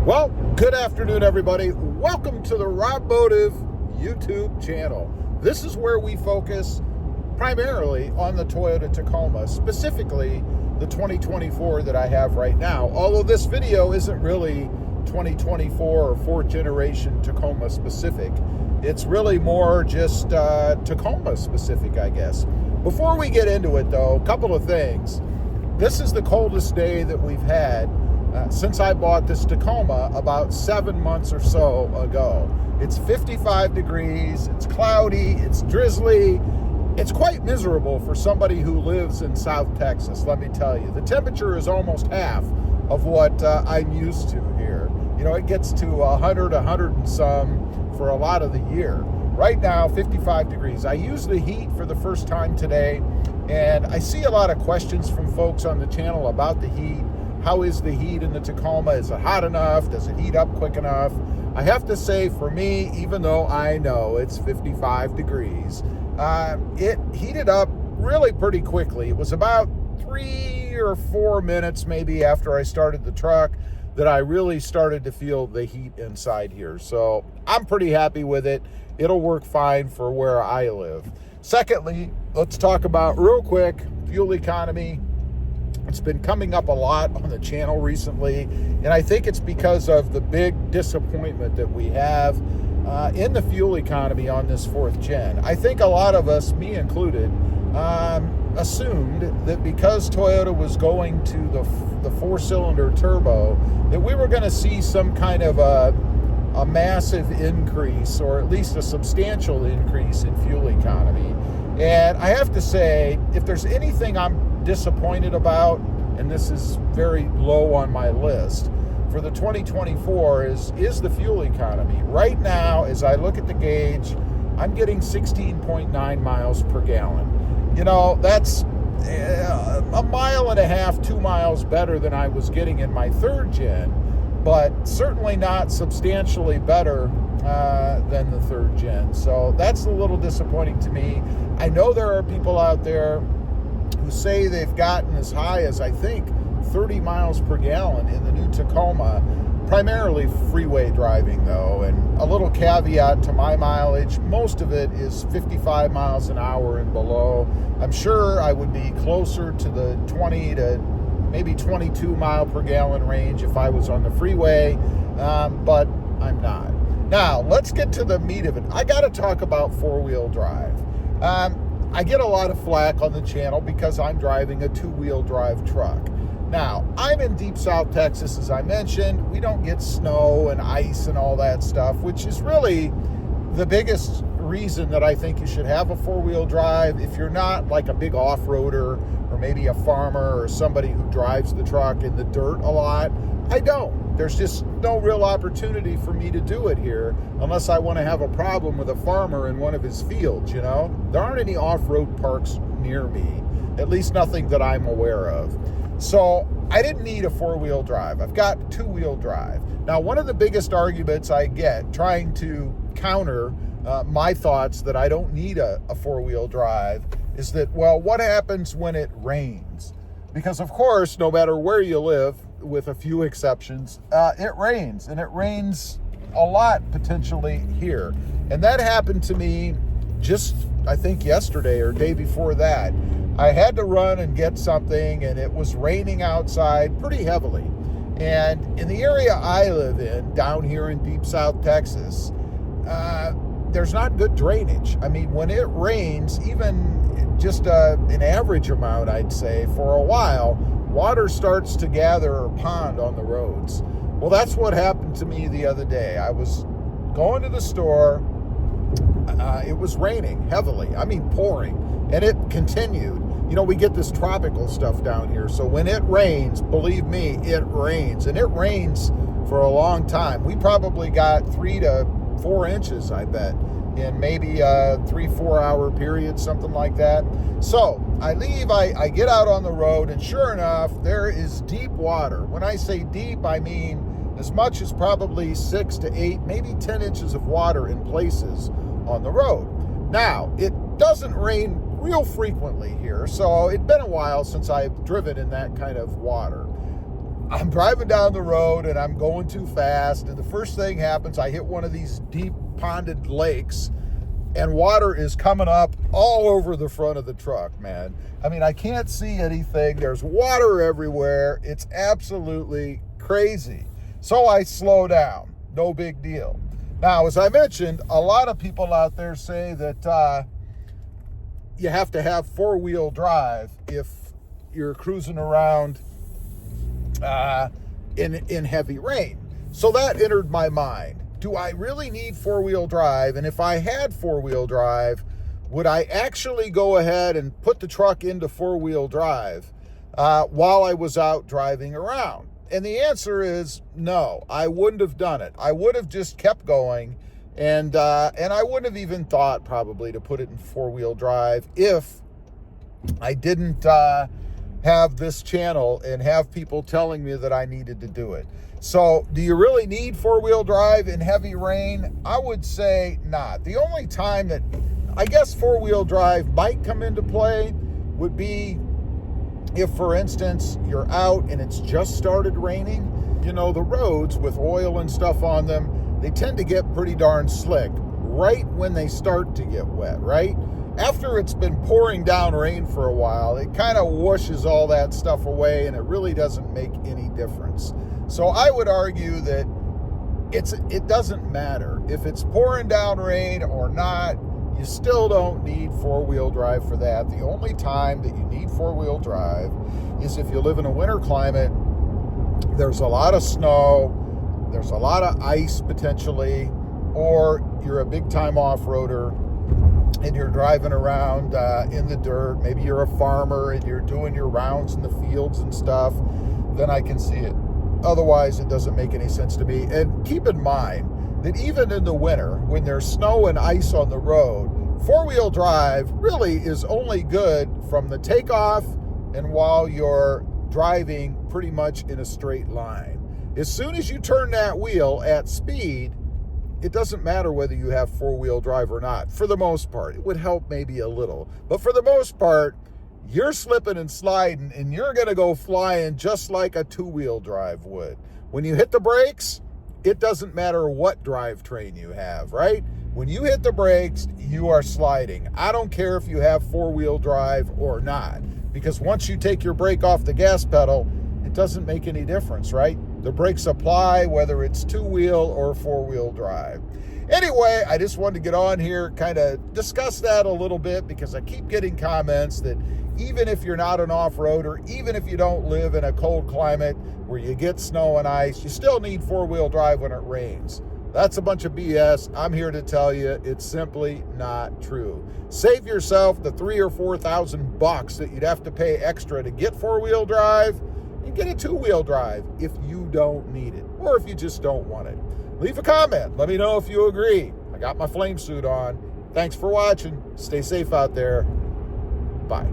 Well, good afternoon, everybody. Welcome to the RobMotive YouTube channel. This is where we focus primarily on the Toyota Tacoma, specifically the 2024 that I have right now. Although this video isn't really 2024 or fourth generation Tacoma specific. It's really more just Tacoma specific, I guess. Before we get into it though, a couple of things. This is the coldest day that we've had since I bought this Tacoma about 7 months or so ago. It's 55 degrees, it's cloudy, it's drizzly. It's quite miserable for somebody who lives in South Texas, let me tell you. The temperature is almost half of what I'm used to here. You know, it gets to 100 and some for a lot of the year. Right now, 55 degrees. I used the heat for the first time today, and I see a lot of questions from folks on the channel about the heat. How is the heat in the Tacoma? Is it hot enough? Does it heat up quick enough? I have to say, for me, even though I know it's 55 degrees, it heated up really pretty quickly. It was about 3 or 4 minutes maybe after I started the truck that I really started to feel the heat inside here. So I'm pretty happy with it. It'll work fine for where I live. Secondly, let's talk about real quick fuel economy. It's been coming up a lot on the channel recently, and I think it's because of the big disappointment that we have in the fuel economy on this fourth gen. I think a lot of us, me included, assumed that because Toyota was going to the four-cylinder turbo, that we were going to see some kind of a massive increase, or at least a substantial increase in fuel economy. And I have to say, if there's anything I'm disappointed about, and this is very low on my list for the 2024, is the fuel economy. Right now, as I look at the gauge, I'm getting 16.9 miles per gallon. You know, that's a mile and a half, 2 miles better than I was getting in my third gen, but certainly not substantially better than the third gen. So that's a little disappointing to me. I know there are people out there who say they've gotten as high as, I think, 30 miles per gallon in the new Tacoma, primarily freeway driving though, and a little caveat to my mileage, most of it is 55 miles an hour and below. I'm sure I would be closer to the 20 to maybe 22 mile per gallon range if I was on the freeway, but I'm not. Now, let's get to the meat of it. I got to talk about four-wheel drive. I get a lot of flack on the channel because I'm driving a two-wheel drive truck. Now, I'm in deep South Texas, as I mentioned. We don't get snow and ice and all that stuff, which is really the biggest reason that I think you should have a four-wheel drive. If you're not like a big off-roader or maybe a farmer or somebody who drives the truck in the dirt a lot, I don't. There's just no real opportunity for me to do it here unless I want to have a problem with a farmer in one of his fields, you know? There aren't any off-road parks near me, at least nothing that I'm aware of. So I didn't need a four-wheel drive. I've got two-wheel drive. Now, one of the biggest arguments I get trying to counter my thoughts that I don't need a four-wheel drive is that, well, what happens when it rains? Because, of course, no matter where you live, with a few exceptions, it rains, and it rains a lot potentially here. And that happened to me just, I think, yesterday or day before that. I had to run and get something, and it was raining outside pretty heavily. And in the area I live in, down here in deep South Texas, there's not good drainage. I mean, when it rains, even just an average amount, I'd say, for a while, water starts to gather or pond on the roads. Well, that's what happened to me the other day. I was going to the store. It was raining heavily. I mean, pouring. And it continued. You know, we get this tropical stuff down here. So when it rains, believe me, it rains. And it rains for a long time. We probably got 3 to 4 inches, I bet, in maybe a 3-4 hour period, something like that. So I leave, I get out on the road, and sure enough, there is deep water. When I say deep, I mean as much as probably 6 to 8, maybe 10 inches of water in places on the road. Now, it doesn't rain real frequently here, so it'd been a while since I've driven in that kind of water. I'm driving down the road and I'm going too fast, and the first thing happens, I hit one of these deep ponded lakes, and water is coming up all over the front of the truck, man. I mean, I can't see anything. There's water everywhere. It's absolutely crazy. So I slow down. No big deal. Now, as I mentioned, a lot of people out there say that you have to have four-wheel drive if you're cruising around in heavy rain. So that entered my mind. Do I really need four-wheel drive? And if I had four-wheel drive, would I actually go ahead and put the truck into four-wheel drive while I was out driving around? And the answer is no, I wouldn't have done it. I would have just kept going, and I wouldn't have even thought probably to put it in four-wheel drive if I didn't have this channel and have people telling me that I needed to do it. So do you really need four-wheel drive in heavy rain? I would say not. The only time that I guess four-wheel drive might come into play would be if, for instance, you're out and it's just started raining. You know, the roads with oil and stuff on them, they tend to get pretty darn slick right when they start to get wet, right? After it's been pouring down rain for a while, it kind of washes all that stuff away, and it really doesn't make any difference. So I would argue that it doesn't matter. If it's pouring down rain or not, you still don't need four-wheel drive for that. The only time that you need four-wheel drive is if you live in a winter climate, there's a lot of snow, there's a lot of ice potentially, or you're a big-time off-roader and you're driving around in the dirt. Maybe you're a farmer and you're doing your rounds in the fields and stuff, then I can see it. Otherwise, it doesn't make any sense to me. And keep in mind that even in the winter, when there's snow and ice on the road, four-wheel drive really is only good from the takeoff and while you're driving pretty much in a straight line. As soon as you turn that wheel at speed, it doesn't matter whether you have four-wheel drive or not. For the most part, it would help maybe a little, but for the most part, you're slipping and sliding and you're going to go flying just like a two-wheel drive would. When you hit the brakes, it doesn't matter what drivetrain you have, right? When you hit the brakes, you are sliding. I don't care if you have four-wheel drive or not, because once you take your brake off the gas pedal, it doesn't make any difference, right? The brakes apply whether it's two-wheel or four-wheel drive. Anyway, I just wanted to get on here, kind of discuss that a little bit, because I keep getting comments that even if you're not an off-roader, even if you don't live in a cold climate where you get snow and ice, you still need four-wheel drive when it rains. That's a bunch of BS. I'm here to tell you it's simply not true. Save yourself the $3,000 or $4,000 that you'd have to pay extra to get four-wheel drive, and get a two-wheel drive if you don't need it, or if you just don't want it. Leave a comment. Let me know if you agree. I got my flame suit on. Thanks for watching. Stay safe out there. Bye.